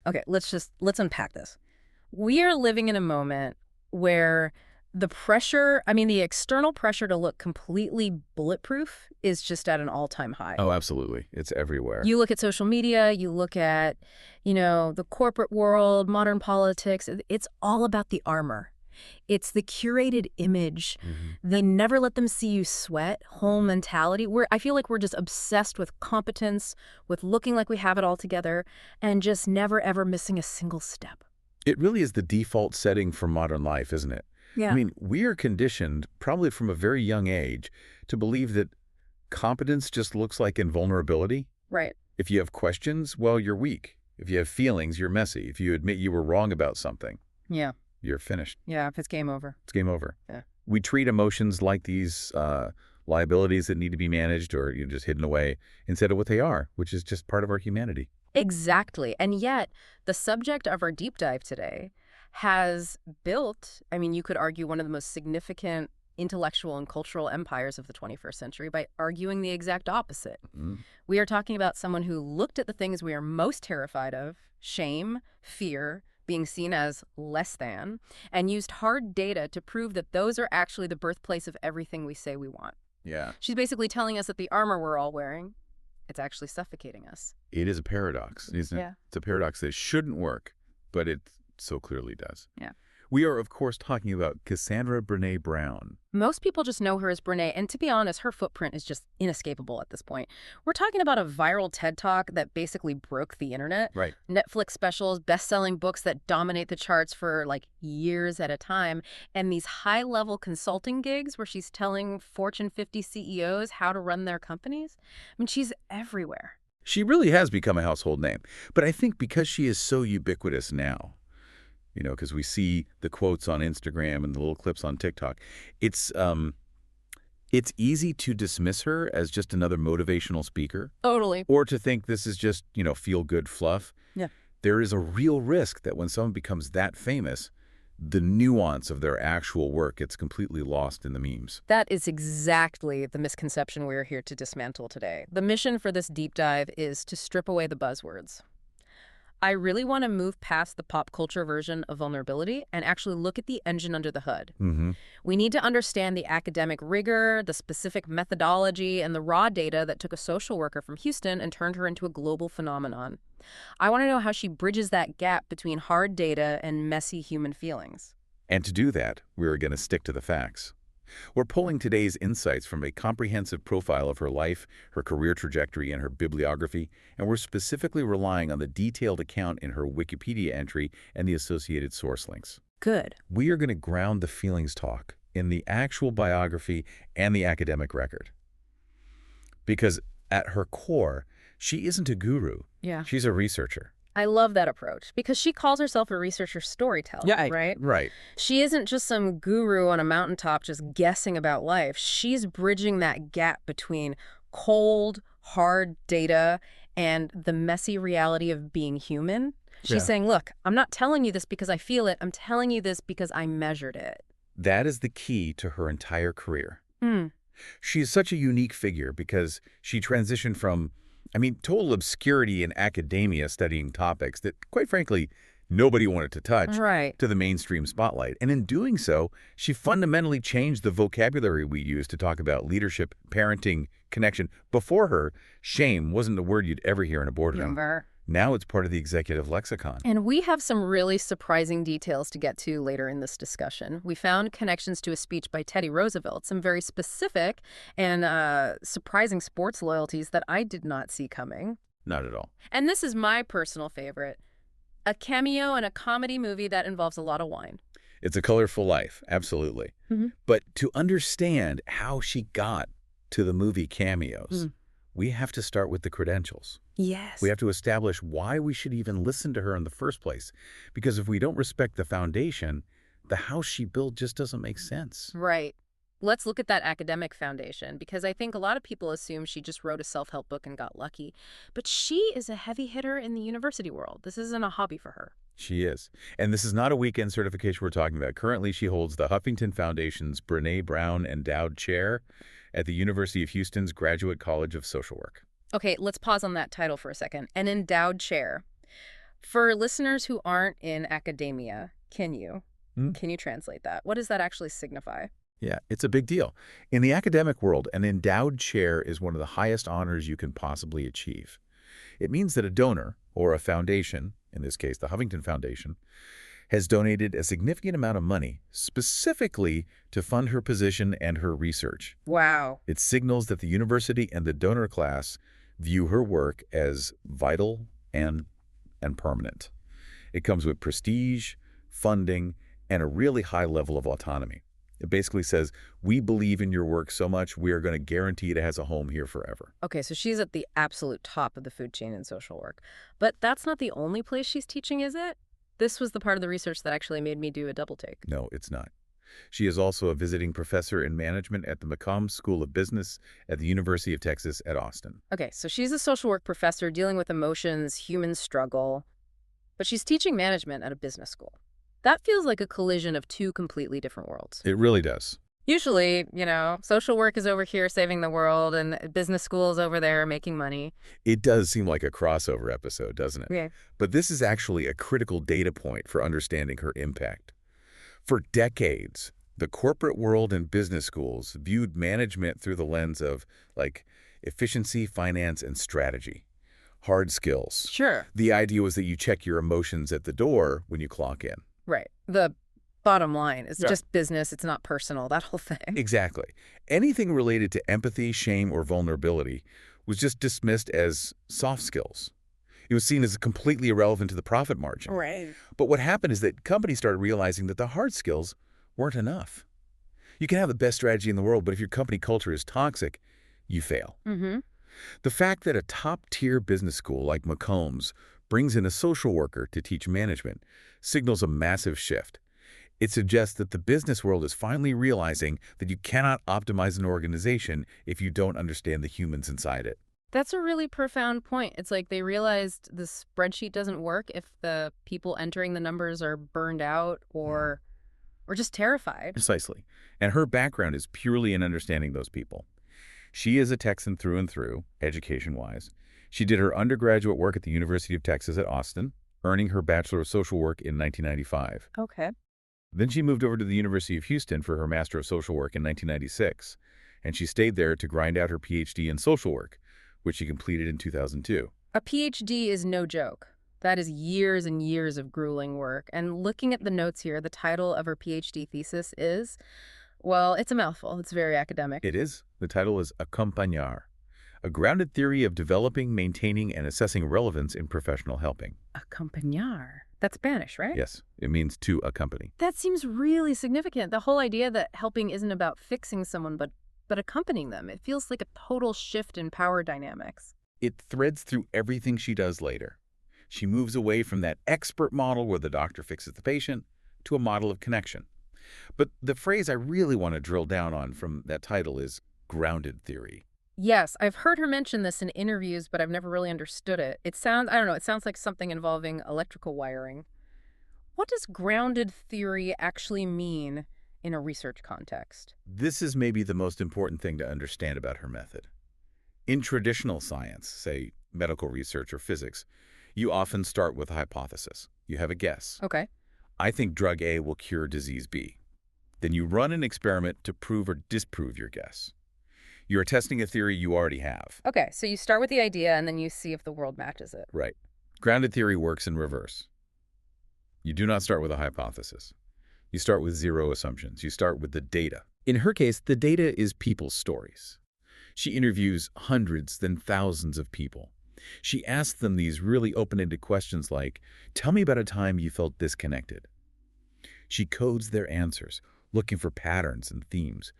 Okay, let's unpack this. We are living in a moment where the external pressure to look completely bulletproof is just at an all-time high. Oh, absolutely. It's everywhere. You look at social media, you look at, the corporate world, modern politics, it's all about the armor. It's the curated image. They never let them see you sweat, whole mentality. I feel like we're just obsessed with competence, with looking like we have it all together, and just never, ever missing a single step. It really is the default setting for modern life, isn't it? Yeah. I mean, we are conditioned, probably from a very young age, to believe that competence just looks like invulnerability. Right. If you have questions, well, you're weak. If you have feelings, you're messy. If you admit you were wrong about something, Yeah. you're finished. Yeah, if it's game over. It's game over. Yeah. We treat emotions like these liabilities that need to be managed or just hidden away instead of what they are, which is just part of our humanity. Exactly. And yet, the subject of our deep dive today has built, you could argue, one of the most significant intellectual and cultural empires of the 21st century by arguing the exact opposite. We are talking about someone who looked at the things we are most terrified of, shame, fear, being seen as less than, and used hard data to prove that those are actually the birthplace of everything we say we want. Yeah. She's basically telling us that the armor we're all wearing, it's actually suffocating us. It is a paradox, isn't it? Yeah. It's a paradox that shouldn't work, but it so clearly does. Yeah. We are, of course, talking about Casandra Brené Brown. Most people just know her as Brené, and to be honest, her footprint is just inescapable at this point. We're talking about a viral TED Talk that basically broke the internet. Right. Netflix specials, best-selling books that dominate the charts for years at a time, and these high-level consulting gigs where she's telling Fortune 50 CEOs how to run their companies. She's everywhere. She really has become a household name. But I think because she is so ubiquitous now, because we see the quotes on Instagram and the little clips on TikTok, it's easy to dismiss her as just another motivational speaker. Totally. Or to think this is just, feel-good fluff. Yeah. There is a real risk that when someone becomes that famous, the nuance of their actual work gets completely lost in the memes. That is exactly the misconception we're here to dismantle today. The mission for this deep dive is to strip away the buzzwords. I really want to move past the pop culture version of vulnerability and actually look at the engine under the hood. We need to understand the academic rigor, the specific methodology, and the raw data that took a social worker from Houston and turned her into a global phenomenon. I want to know how she bridges that gap between hard data and messy human feelings. And to do that, we're going to stick to the facts. We're pulling today's insights from a comprehensive profile of her life, her career trajectory, and her bibliography, and we're specifically relying on the detailed account in her Wikipedia entry and the associated source links. Good. We are going to ground the feelings talk in the actual biography and the academic record. Because at her core, she isn't a guru. Yeah. She's a researcher. I love that approach because she calls herself a researcher storyteller, right? Right. She isn't just some guru on a mountaintop just guessing about life. She's bridging that gap between cold, hard data and the messy reality of being human. She's saying, look, I'm not telling you this because I feel it. I'm telling you this because I measured it. That is the key to her entire career. She is such a unique figure because she transitioned from total obscurity in academia studying topics that, quite frankly, nobody wanted to touch, to the mainstream spotlight. And in doing so, she fundamentally changed the vocabulary we use to talk about leadership, parenting, connection. Before her, shame wasn't a word you'd ever hear in a boardroom. Now it's part of the executive lexicon. And we have some really surprising details to get to later in this discussion. We found connections to a speech by Teddy Roosevelt, some very specific and surprising sports loyalties that I did not see coming. Not at all. And this is my personal favorite, a cameo in a comedy movie that involves a lot of wine. It's a colorful life, absolutely. But to understand how she got to the movie cameos, we have to start with the credentials. Yes. We have to establish why we should even listen to her in the first place. Because if we don't respect the foundation, the house she built just doesn't make sense. Right. Let's look at that academic foundation, because I think a lot of people assume she just wrote a self-help book and got lucky. But she is a heavy hitter in the university world. This isn't a hobby for her. She is. And this is not a weekend certification we're talking about. Currently, she holds the Huffington Foundation's Brené Brown Endowed Chair at the University of Houston's Graduate College of Social Work. Okay, let's pause on that title for a second. An endowed chair. For listeners who aren't in academia, Hmm? can you translate that? What does that actually signify? Yeah, it's a big deal. In the academic world, an endowed chair is one of the highest honors you can possibly achieve. It means that a donor, or a foundation, in this case the Huffington Foundation, has donated a significant amount of money specifically to fund her position and her research. Wow. It signals that the university and the donor class view her work as vital and, and permanent. It comes with prestige, funding, and a really high level of autonomy. It basically says, we believe in your work so much, we are going to guarantee it has a home here forever. Okay, so she's at the absolute top of the food chain in social work. But that's not the only place she's teaching, is it? This was the part of the research that actually made me do a double take. No, it's not. She is also a visiting professor in management at the McCombs School of Business at the University of Texas at Austin. Okay, so she's a social work professor dealing with emotions, human struggle, but she's teaching management at a business school. That feels like a collision of two completely different worlds. It really does. Usually, social work is over here saving the world and business school is over there making money. It does seem like a crossover episode, doesn't it? Yeah. But this is actually a critical data point for understanding her impact. For decades, the corporate world and business schools viewed management through the lens of, like, efficiency, finance, and strategy. Hard skills. Sure. The idea was that you check your emotions at the door when you clock in. Right. The bottom line is Yeah. just business. It's not personal, that whole thing. Exactly. Anything related to empathy, shame, or vulnerability was just dismissed as soft skills. It was seen as completely irrelevant to the profit margin. Right. But what happened is that companies started realizing that the hard skills weren't enough. You can have the best strategy in the world, but if your company culture is toxic, you fail. Mm-hmm. The fact that a top-tier business school like McCombs brings in a social worker to teach management signals a massive shift. It suggests that the business world is finally realizing that you cannot optimize an organization if you don't understand the humans inside it. That's a really profound point. It's like they realized the spreadsheet doesn't work if the people entering the numbers are burned out or just terrified. Precisely. And her background is purely in understanding those people. She is a Texan through and through, education-wise. She did her undergraduate work at the University of Texas at Austin, earning her Bachelor of Social Work in 1995. Okay. Then she moved over to the University of Houston for her Master of Social Work in 1996, and she stayed there to grind out her PhD in social work, which she completed in 2002. A PhD is no joke. That is years and years of grueling work. And looking at the notes here, the title of her PhD thesis is, well, it's a mouthful. It's very academic. It is. The title is Acompañar, a grounded theory of developing, maintaining, and assessing relevance in professional helping. Acompañar. That's Spanish, right? Yes, it means to accompany. That seems really significant. The whole idea that helping isn't about fixing someone, but accompanying them. It feels like a total shift in power dynamics. It threads through everything she does later. She moves away from that expert model where the doctor fixes the patient to a model of connection. But the phrase I really want to drill down on from that title is grounded theory. Yes, I've heard her mention this in interviews, but I've never really understood it. It sounds like something involving electrical wiring. What does grounded theory actually mean in a research context? This is maybe the most important thing to understand about her method. In traditional science, say medical research or physics, you often start with a hypothesis. You have a guess. Okay. I think drug A will cure disease B. Then you run an experiment to prove or disprove your guess. You are testing a theory you already have. Okay, so you start with the idea and then you see if the world matches it. Right. Grounded theory works in reverse. You do not start with a hypothesis. You start with zero assumptions. You start with the data. In her case, the data is people's stories. She interviews hundreds, then thousands of people. She asks them these really open-ended questions like, tell me about a time you felt disconnected. She codes their answers, looking for patterns and themes.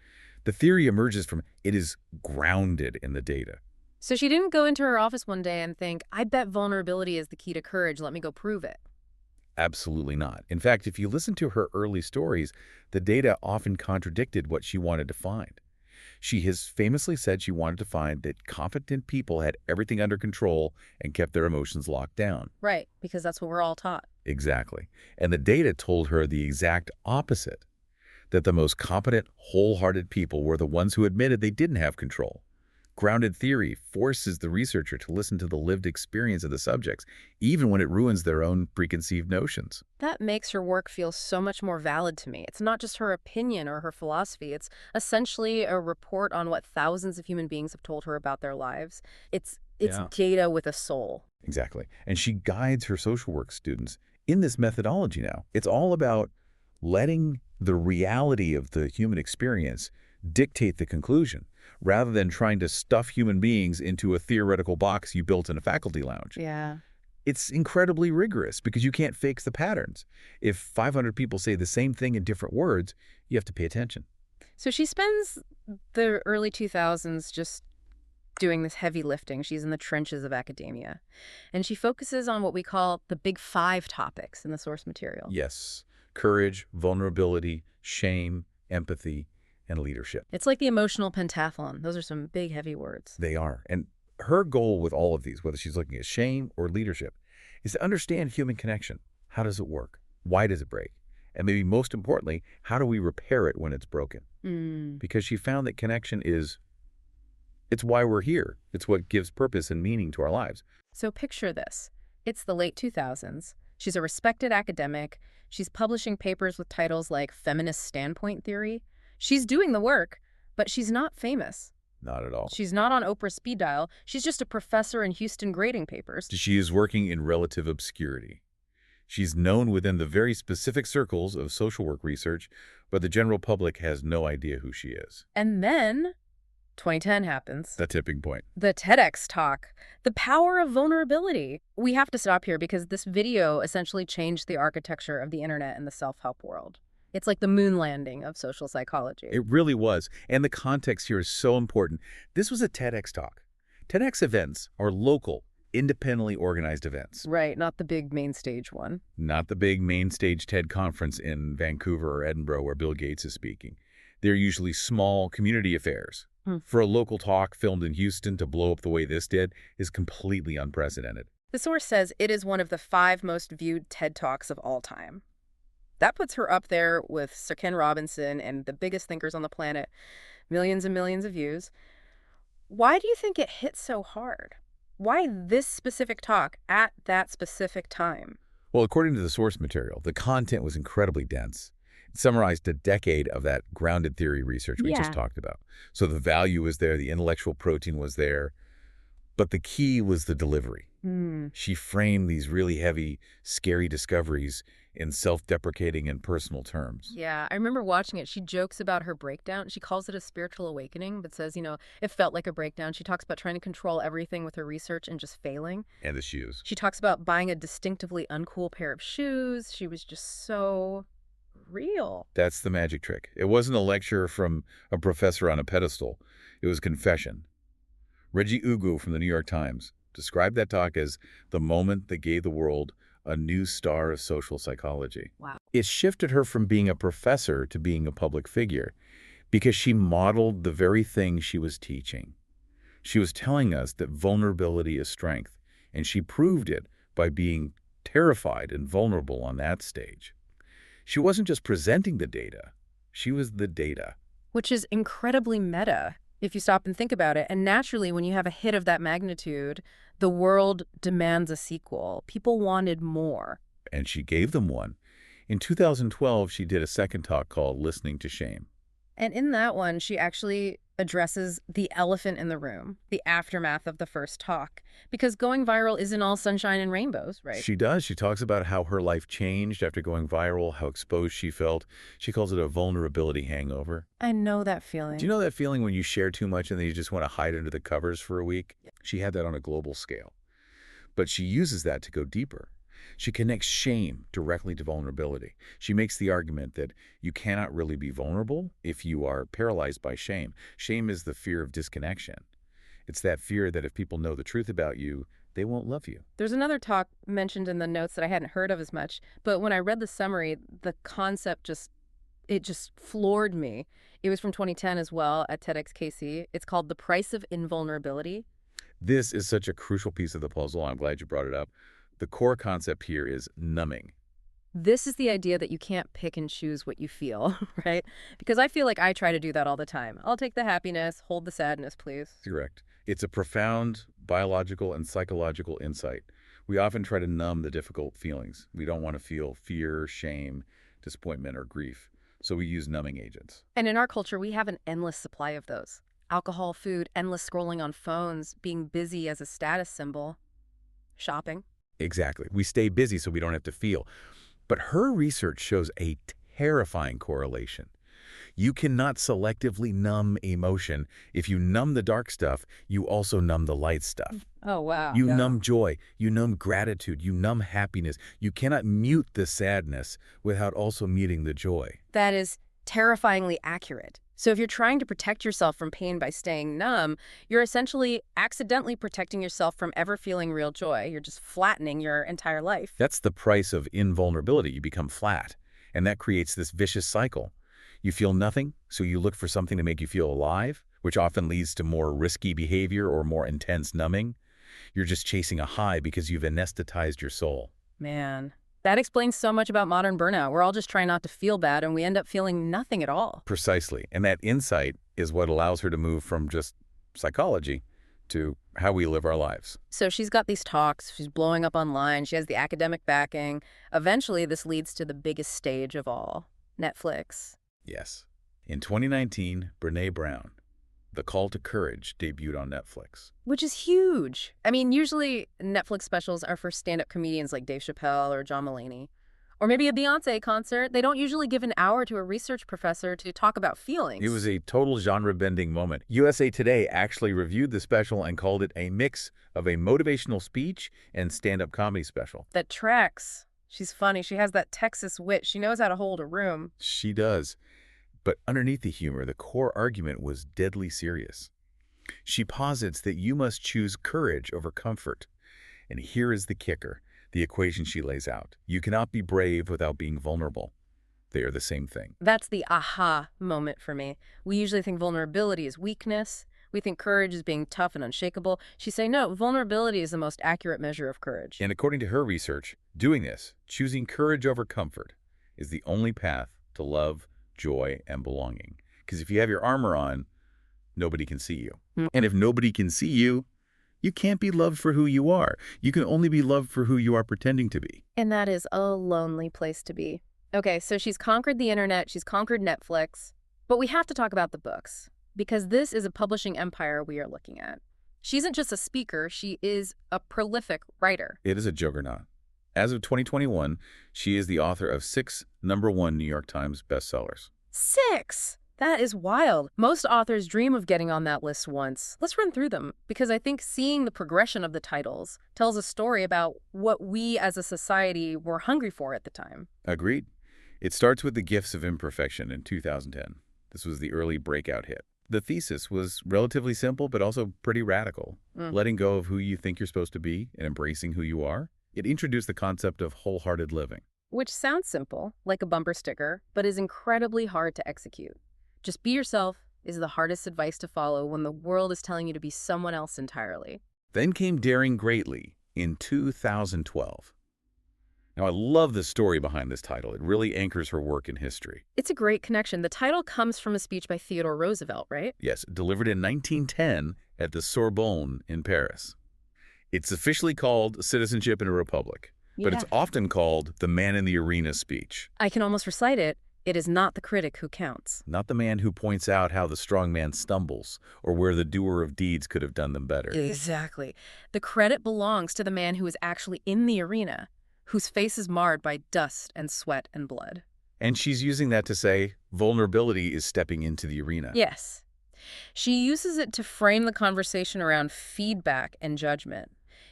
The theory emerges from it is grounded in the data. So she didn't go into her office one day and think, I bet vulnerability is the key to courage. Let me go prove it. Absolutely not. In fact, if you listen to her early stories, the data often contradicted what she wanted to find. She has famously said she wanted to find that competent people had everything under control and kept their emotions locked down. Right, because that's what we're all taught. Exactly. And the data told her the exact opposite, that the most competent, wholehearted people were the ones who admitted they didn't have control. Grounded theory forces the researcher to listen to the lived experience of the subjects, even when it ruins their own preconceived notions. That makes her work feel so much more valid to me. It's not just her opinion or her philosophy. It's essentially a report on what thousands of human beings have told her about their lives. It's Yeah. data with a soul. Exactly. And she guides her social work students in this methodology now. It's all about letting the reality of the human experience dictate the conclusion, rather than trying to stuff human beings into a theoretical box you built in a faculty lounge. Yeah. It's incredibly rigorous because you can't fake the patterns. If 500 people say the same thing in different words, you have to pay attention. So she spends the early 2000s just doing this heavy lifting. She's in the trenches of academia. And she focuses on what we call the big 5 topics in the source material. Yes, courage, vulnerability, shame, empathy, and leadership. It's like the emotional pentathlon. Those are some big, heavy words. They are. And her goal with all of these, whether she's looking at shame or leadership, is to understand human connection. How does it work? Why does it break? And maybe most importantly, how do we repair it when it's broken? Because she found that connection it's why we're here. It's what gives purpose and meaning to our lives. So picture this. It's the late 2000s. She's a respected academic. She's publishing papers with titles like Feminist Standpoint Theory. She's doing the work, but she's not famous. Not at all. She's not on Oprah's speed dial. She's just a professor in Houston grading papers. She is working in relative obscurity. She's known within the very specific circles of social work research, but the general public has no idea who she is. And then 2010 happens. The tipping point. The TEDx talk. The power of vulnerability. We have to stop here because this video essentially changed the architecture of the internet and the self-help world. It's like the moon landing of social psychology. It really was. And the context here is so important. This was a TEDx talk. TEDx events are local, independently organized events. Right, not the big main stage one. Not the big main stage TED conference in Vancouver or Edinburgh where Bill Gates is speaking. They're usually small community affairs. For a local talk filmed in Houston to blow up the way this did is completely unprecedented. The source says it is one of the 5 most viewed TED Talks of all time. That puts her up there with Sir Ken Robinson and the biggest thinkers on the planet, millions and millions of views. Why do you think it hit so hard? Why this specific talk at that specific time? Well, according to the source material, the content was incredibly dense. It summarized a decade of that grounded theory research we just talked about. So the value was there, the intellectual protein was there, but the key was the delivery. She framed these really heavy, scary discoveries in self-deprecating and personal terms. Yeah, I remember watching it. She jokes about her breakdown. She calls it a spiritual awakening, but says, it felt like a breakdown. She talks about trying to control everything with her research and just failing. And the shoes. She talks about buying a distinctively uncool pair of shoes. She was just so real. That's the magic trick. It wasn't a lecture from a professor on a pedestal. It was confession. Reggie Ugo from the New York Times described that talk as the moment that gave the world a new star of social psychology. Wow. It shifted her from being a professor to being a public figure because she modeled the very thing she was teaching. She was telling us that vulnerability is strength, and she proved it by being terrified and vulnerable on that stage. She wasn't just presenting the data, she was the data. Which is incredibly meta, if you stop and think about it. And naturally, when you have a hit of that magnitude, the world demands a sequel. People wanted more. And she gave them one. In 2012, she did a second talk called Listening to Shame. And in that one, she actually addresses the elephant in the room, the aftermath of the first talk. Because going viral isn't all sunshine and rainbows, right? She does. She talks about how her life changed after going viral, how exposed she felt. She calls it a vulnerability hangover. I know that feeling. Do you know that feeling when you share too much and then you just want to hide under the covers for a week? She had that on a global scale. But she uses that to go deeper. She connects shame directly to vulnerability. She makes the argument that you cannot really be vulnerable if you are paralyzed by shame. Shame is the fear of disconnection. It's that fear that if people know the truth about you, they won't love you. There's another talk mentioned in the notes that I hadn't heard of as much, but when I read the summary, the concept just floored me. It was from 2010 as well at TEDx KC. It's called The Price of Invulnerability. This is such a crucial piece of the puzzle. I'm glad you brought it up. The core concept here is numbing. This is the idea that you can't pick and choose what you feel, right? Because I feel like I try to do that all the time. I'll take the happiness, hold the sadness, please. Correct. It's a profound biological and psychological insight. We often try to numb the difficult feelings. We don't want to feel fear, shame, disappointment, or grief. So we use numbing agents. And in our culture, we have an endless supply of those. Alcohol, food, endless scrolling on phones, being busy as a status symbol, shopping. Exactly. We stay busy so we don't have to feel. But her research shows a terrifying correlation. You cannot selectively numb emotion. If you numb the dark stuff, you also numb the light stuff. Oh, wow. You Yeah. numb joy, you numb gratitude, you numb happiness. You cannot mute the sadness without also muting the joy. That is terrifyingly accurate. So if you're trying to protect yourself from pain by staying numb, you're essentially accidentally protecting yourself from ever feeling real joy. You're just flattening your entire life. That's the price of invulnerability. You become flat, and that creates this vicious cycle. You feel nothing, so you look for something to make you feel alive, which often leads to more risky behavior or more intense numbing. You're just chasing a high because you've anesthetized your soul. Man, that explains so much about modern burnout. We're all just trying not to feel bad, and we end up feeling nothing at all. Precisely. And that insight is what allows her to move from just psychology to how we live our lives. So she's got these talks, she's blowing up online, she has the academic backing. Eventually, this leads to the biggest stage of all, Netflix. Yes. In 2019, Brené Brown, The Call to Courage, debuted on Netflix. Which is huge. I mean, usually Netflix specials are for stand-up comedians like Dave Chappelle or John Mulaney. Or maybe a Beyoncé concert. They don't usually give an hour to a research professor to talk about feelings. It was a total genre-bending moment. USA Today actually reviewed the special and called it a mix of a motivational speech and stand-up comedy special. That tracks. She's funny. She has that Texas wit. She knows how to hold a room. She does. But underneath the humor, the core argument was deadly serious. She posits that you must choose courage over comfort. And here is the kicker, the equation she lays out. You cannot be brave without being vulnerable. They are the same thing. That's the aha moment for me. We usually think vulnerability is weakness. We think courage is being tough and unshakable. She's saying, no, vulnerability is the most accurate measure of courage. And according to her research, doing this, choosing courage over comfort, is the only path to love, joy, and belonging. Because if you have your armor on, nobody can see you. And if nobody can see you, you can't be loved for who you are. You can only be loved for who you are pretending to be. And that is a lonely place to be. Okay, so she's conquered the internet, she's conquered Netflix, but we have to talk about the books, because this is a publishing empire we are looking at. She isn't just a speaker, she is a prolific writer. It is a juggernaut. As of 2021, she is the author of 6 #1 New York Times bestsellers. 6! That is wild. Most authors dream of getting on that list once. Let's run through them, because I think seeing the progression of the titles tells a story about what we as a society were hungry for at the time. Agreed. It starts with The Gifts of Imperfection in 2010. This was the early breakout hit. The thesis was relatively simple, but also pretty radical. Letting go of who you think you're supposed to be and embracing who you are. It introduced the concept of wholehearted living. Which sounds simple, like a bumper sticker, but is incredibly hard to execute. Just be yourself is the hardest advice to follow when the world is telling you to be someone else entirely. Then came Daring Greatly in 2012. Now, I love the story behind this title. It really anchors her work in history. It's a great connection. The title comes from a speech by Theodore Roosevelt, right? Yes, delivered in 1910 at the Sorbonne in Paris. It's officially called Citizenship in a Republic, but it's often called the Man in the Arena speech. I can almost recite it. It is not the critic who counts. Not the man who points out how the strong man stumbles or where the doer of deeds could have done them better. Exactly. The credit belongs to the man who is actually in the arena, whose face is marred by dust and sweat and blood. And she's using that to say vulnerability is stepping into the arena. Yes. She uses it to frame the conversation around feedback and judgment.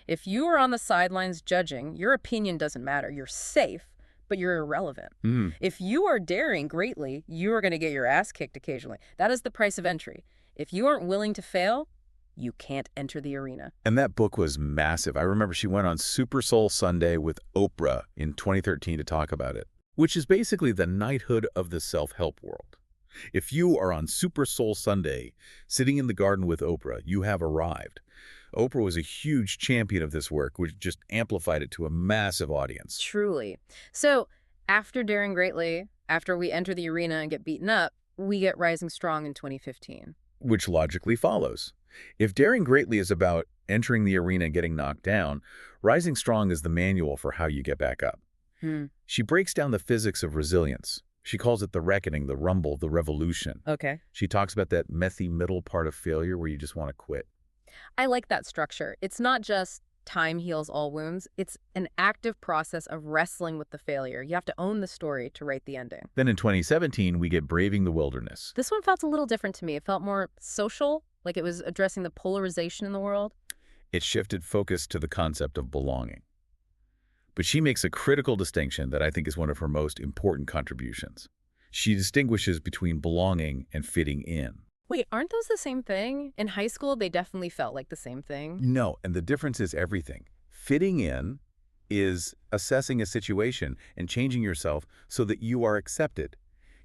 If you are on the sidelines judging, your opinion doesn't matter. You're safe, but you're irrelevant. If you are daring greatly, you are going to get your ass kicked occasionally. That is the price of entry. If you aren't willing to fail, you can't enter the arena. And that book was massive. I remember she went on Super Soul Sunday with Oprah in 2013 to talk about it, which is basically the knighthood of the self-help world. If you are on Super Soul Sunday, sitting in the garden with Oprah, you have arrived. Oprah was a huge champion of this work, which just amplified it to a massive audience. Truly. So after Daring Greatly, after we enter the arena and get beaten up, we get Rising Strong in 2015. which logically follows. If daring greatly is about entering the arena and getting knocked down, rising strong is the manual for how you get back up. She breaks down the physics of resilience. She calls it the reckoning, the rumble, the revolution. Okay. She talks about that messy middle part of failure where you just want to quit. I like that structure. It's not just time heals all wounds. It's an active process of wrestling with the failure. You have to own the story to write the ending. Then in 2017, we get Braving the Wilderness. This one felt a little different to me. It felt more social, like it was addressing the polarization in the world. It shifted focus to the concept of belonging. But she makes a critical distinction that I think is one of her most important contributions. She distinguishes between belonging and fitting in. Wait, aren't those the same thing? In high school, they definitely felt like the same thing. No, and the difference is everything. Fitting in is assessing a situation and changing yourself so that you are accepted.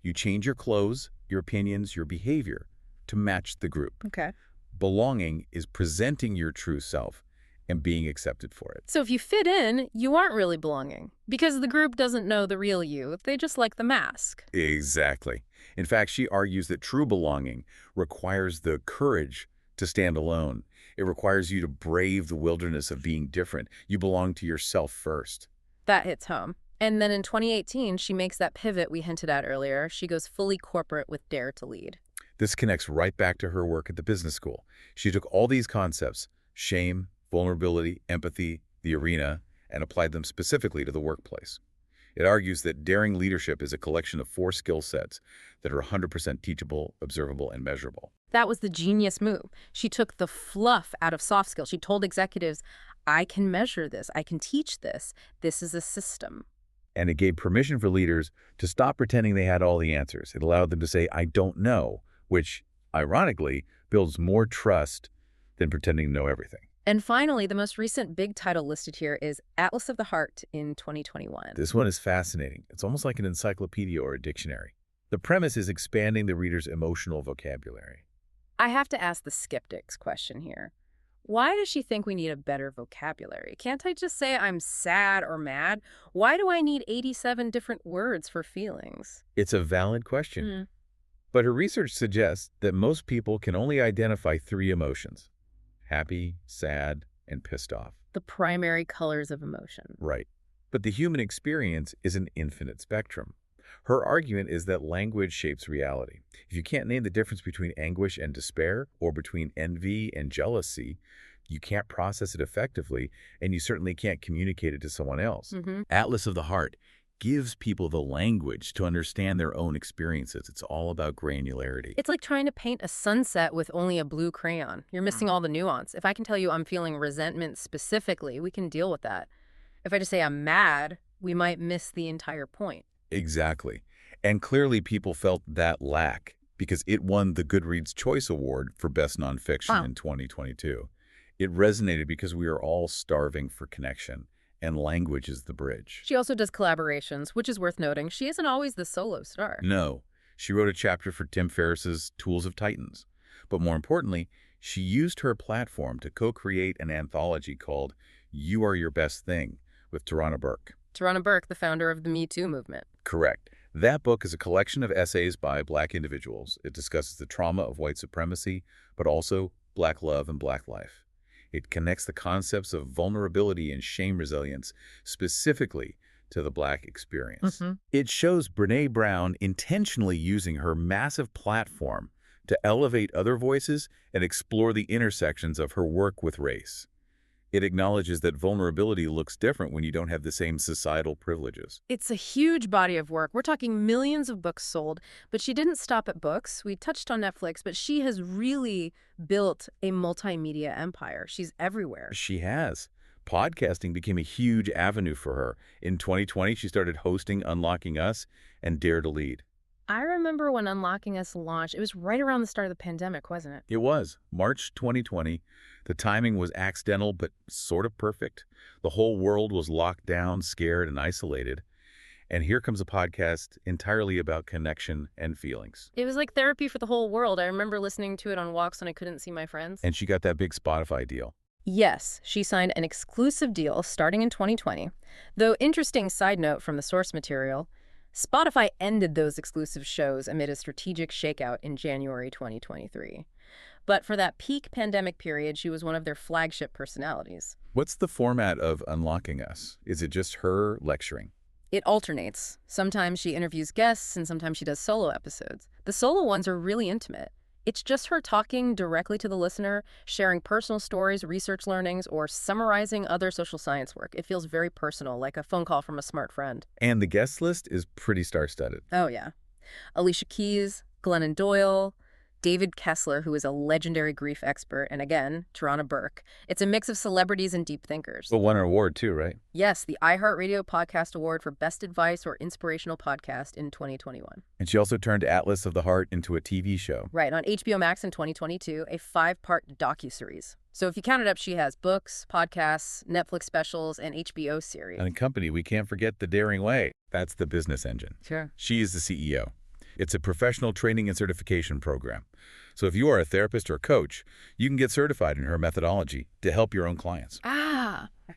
You change your clothes, your opinions, your behavior to match the group. Okay. Belonging is presenting your true self and being accepted for it. So if you fit in, you aren't really belonging because the group doesn't know the real you. They just like the mask. Exactly. In fact, she argues that true belonging requires the courage to stand alone. It requires you to brave the wilderness of being different. You belong to yourself first. That hits home. And then in 2018, she makes that pivot we hinted at earlier. She goes fully corporate with Dare to Lead. This connects right back to her work at the business school. She took all these concepts, shame, vulnerability, empathy, the arena, and applied them specifically to the workplace. It argues that daring leadership is a collection of 4 skill sets that are 100% teachable, observable, and measurable. That was the genius move. She took the fluff out of soft skills. She told executives, I can measure this. I can teach this. This is a system. And it gave permission for leaders to stop pretending they had all the answers. It allowed them to say, I don't know, which, ironically, builds more trust than pretending to know everything. And finally, the most recent big title listed here is Atlas of the Heart in 2021. This one is fascinating. It's almost like an encyclopedia or a dictionary. The premise is expanding the reader's emotional vocabulary. I have to ask the skeptics question here. Why does she think we need a better vocabulary? Can't I just say I'm sad or mad? Why do I need 87 different words for feelings? It's a valid question. But her research suggests that most people can only identify 3 emotions: happy, sad, and pissed off. The primary colors of emotion. Right. But the human experience is an infinite spectrum. Her argument is that language shapes reality. If you can't name the difference between anguish and despair, or between envy and jealousy, you can't process it effectively, and you certainly can't communicate it to someone else. Atlas of the Heart gives people the language to understand their own experiences. It's all about granularity. It's like trying to paint a sunset with only a blue crayon. You're missing all the nuance. If I can tell you I'm feeling resentment specifically, we can deal with that. If I just say I'm mad, we might miss the entire point. Exactly. And clearly people felt that lack because it won the Goodreads Choice Award for Best Nonfiction in 2022. It resonated because we are all starving for connection, and language is the bridge. She also does collaborations, which is worth noting. She isn't always the solo star. No. She wrote a chapter for Tim Ferriss's Tools of Titans. But more importantly, she used her platform to co-create an anthology called You Are Your Best Thing with Tarana Burke. Tarana Burke, the founder of the Me Too movement. Correct. That book is a collection of essays by Black individuals. It discusses the trauma of white supremacy, but also Black love and Black life. It connects the concepts of vulnerability and shame resilience specifically to the Black experience. It shows Brené Brown intentionally using her massive platform to elevate other voices and explore the intersections of her work with race. It acknowledges that vulnerability looks different when you don't have the same societal privileges. It's a huge body of work. We're talking millions of books sold, but she didn't stop at books. We touched on Netflix, but she has really built a multimedia empire. She's everywhere. She has. Podcasting became a huge avenue for her. In 2020, she started hosting Unlocking Us and Dare to Lead. I remember when Unlocking Us launched. It was right around the start of the pandemic, wasn't it? It was. March 2020. The timing was accidental, but sort of perfect. The whole world was locked down, scared, and isolated. And here comes a podcast entirely about connection and feelings. It was like therapy for the whole world. I remember listening to it on walks when I couldn't see my friends. And she got that big Spotify deal. Yes, she signed an exclusive deal starting in 2020. Though, interesting side note from the source material, Spotify ended those exclusive shows amid a strategic shakeout in January 2023. But for that peak pandemic period, she was one of their flagship personalities. What's the format of Unlocking Us? Is it just her lecturing? It alternates. Sometimes she interviews guests, and sometimes she does solo episodes. The solo ones are really intimate. It's just her talking directly to the listener, sharing personal stories, research learnings, or summarizing other social science work. It feels very personal, like a phone call from a smart friend. And the guest list is pretty star-studded. Oh, yeah. Alicia Keys, Glennon Doyle, David Kessler, who is a legendary grief expert, and again, Tarana Burke. It's a mix of celebrities and deep thinkers. But won an award too, right? Yes, the iHeartRadio Podcast Award for Best Advice or Inspirational Podcast in 2021. And she also turned Atlas of the Heart into a TV show. Right, on HBO Max in 2022, a 5-part docuseries. So if you count it up, she has books, podcasts, Netflix specials, and HBO series. And in company, we can't forget The Daring Way. That's the business engine. Sure. She is the CEO. It's a professional training and certification program. So if you are a therapist or coach, you can get certified in her methodology to help your own clients.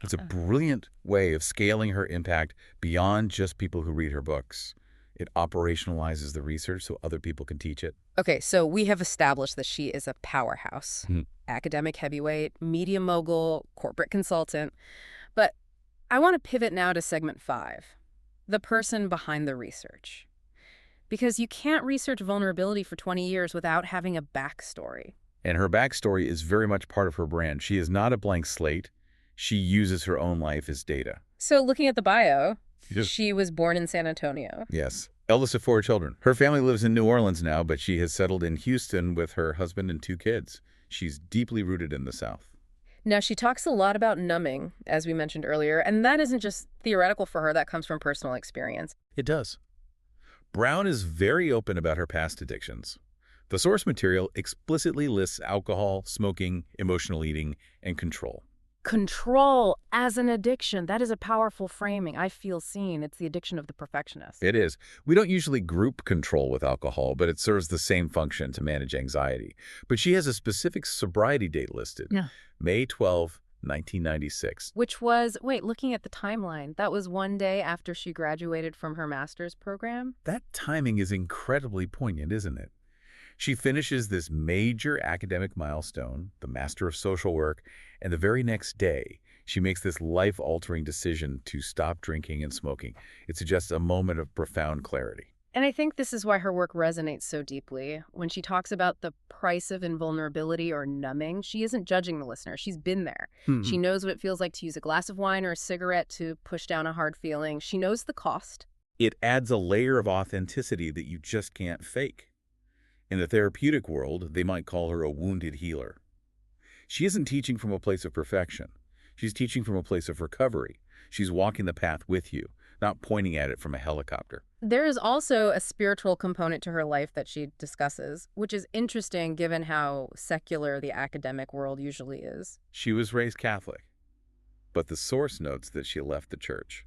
It's a brilliant way of scaling her impact beyond just people who read her books. It operationalizes the research so other people can teach it. Okay, so we have established that she is a powerhouse, academic heavyweight, media mogul, corporate consultant. But I want to pivot now to segment 5, the person behind the research. Because you can't research vulnerability for 20 years without having a backstory. And her backstory is very much part of her brand. She is not a blank slate. She uses her own life as data. So looking at the bio, she was born in San Antonio. Yes. Eldest of 4 children. Her family lives in New Orleans now, but she has settled in Houston with her husband and 2 kids. She's deeply rooted in the South. Now, she talks a lot about numbing, as we mentioned earlier, and that isn't just theoretical for her. That comes from personal experience. It does. Brown is very open about her past addictions. The source material explicitly lists alcohol, smoking, emotional eating, and control. Control as an addiction. That is a powerful framing. I feel seen. It's the addiction of the perfectionist. It is. We don't usually group control with alcohol, but it serves the same function to manage anxiety. But she has a specific sobriety date listed. Yeah. May 12, 1996. Which was, wait, looking at the timeline, that was one day after she graduated from her master's program? That timing is incredibly poignant, isn't it? She finishes this major academic milestone, the Master of Social Work, and the very next day, she makes this life-altering decision to stop drinking and smoking. It's just a moment of profound clarity. And I think this is why her work resonates so deeply. When she talks about the price of invulnerability or numbing, she isn't judging the listener. She's been there. She knows what it feels like to use a glass of wine or a cigarette to push down a hard feeling. She knows the cost. It adds a layer of authenticity that you just can't fake. In the therapeutic world, they might call her a wounded healer. She isn't teaching from a place of perfection. She's teaching from a place of recovery. She's walking the path with you, not pointing at it from a helicopter. There is also a spiritual component to her life that she discusses, which is interesting given how secular the academic world usually is. She was raised Catholic, but the source notes that she left the church.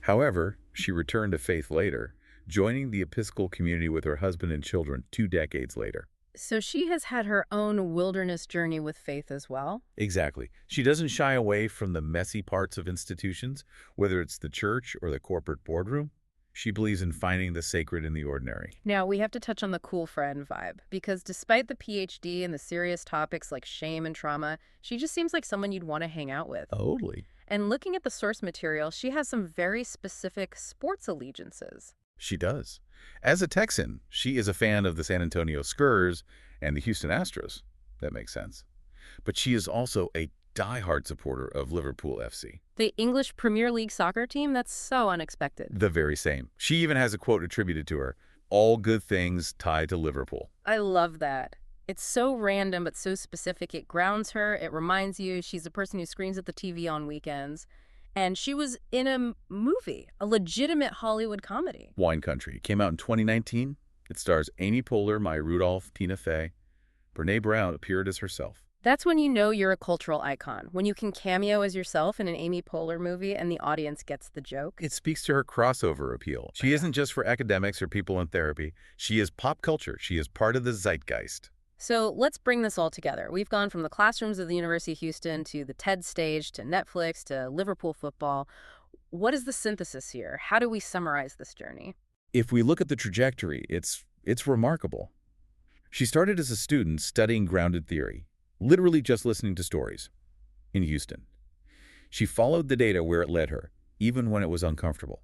However, she returned to faith later, joining the Episcopal community with her husband and children 2 decades later. So she has had her own wilderness journey with faith as well? Exactly. She doesn't shy away from the messy parts of institutions, whether it's the church or the corporate boardroom. She believes in finding the sacred in the ordinary. Now, we have to touch on the cool friend vibe, because despite the PhD and the serious topics like shame and trauma, she just seems like someone you'd want to hang out with. Totally. And looking at the source material, she has some very specific sports allegiances. She does. As a Texan, she is a fan of the San Antonio Spurs and the Houston Astros. That makes sense. But she is also a diehard supporter of Liverpool FC. The English Premier League soccer team? That's so unexpected. The very same. She even has a quote attributed to her, "All good things tied to Liverpool." I love that. It's so random but so specific. It grounds her. It reminds you she's the person who screams at the TV on weekends. And she was in a movie, a legitimate Hollywood comedy. Wine Country. It came out in 2019. It stars Amy Poehler, Maya Rudolph, Tina Fey. Brené Brown appeared as herself. That's when you know you're a cultural icon, when you can cameo as yourself in an Amy Poehler movie and the audience gets the joke. It speaks to her crossover appeal. She isn't just for academics or people in therapy. She is pop culture. She is part of the zeitgeist. So let's bring this all together. We've gone from the classrooms of the University of Houston to the TED stage to Netflix to Liverpool football. What is the synthesis here? How do we summarize this journey? If we look at the trajectory, it's remarkable. She started as a student studying grounded theory, literally just listening to stories, in Houston. She followed the data where it led her, even when it was uncomfortable.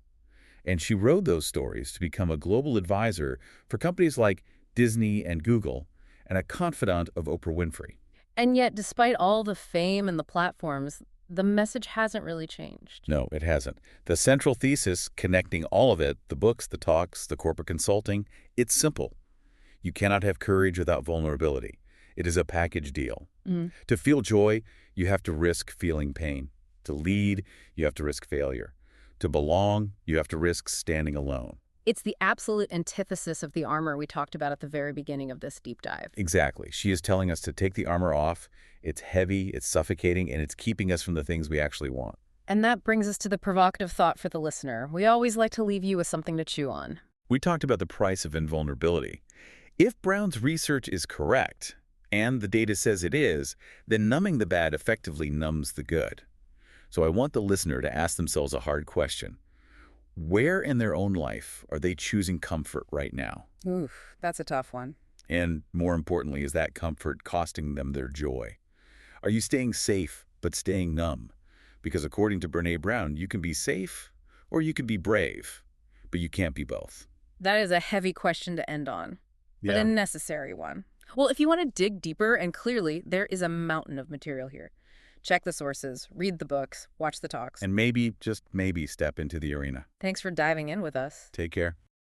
And she rode those stories to become a global advisor for companies like Disney and Google, and a confidant of Oprah Winfrey. And yet, despite all the fame and the platforms, the message hasn't really changed. No, it hasn't. The central thesis, connecting all of it, the books, the talks, the corporate consulting, it's simple. You cannot have courage without vulnerability. It is a package deal. To feel joy, you have to risk feeling pain. To lead, you have to risk failure. To belong, you have to risk standing alone. It's the absolute antithesis of the armor we talked about at the very beginning of this deep dive. Exactly. She is telling us to take the armor off. It's heavy, it's suffocating, and it's keeping us from the things we actually want. And that brings us to the provocative thought for the listener. We always like to leave you with something to chew on. We talked about the price of invulnerability. If Brown's research is correct, and the data says it is, then numbing the bad effectively numbs the good. So I want the listener to ask themselves a hard question. Where in their own life are they choosing comfort right now? Oof, that's a tough one. And more importantly, is that comfort costing them their joy? Are you staying safe but staying numb? Because according to Brené Brown, you can be safe or you can be brave, but you can't be both. That is a heavy question to end on, but Yeah. a necessary one. Well, if you want to dig deeper, and clearly there is a mountain of material here. Check the sources, read the books, watch the talks. And maybe, just maybe, step into the arena. Thanks for diving in with us. Take care.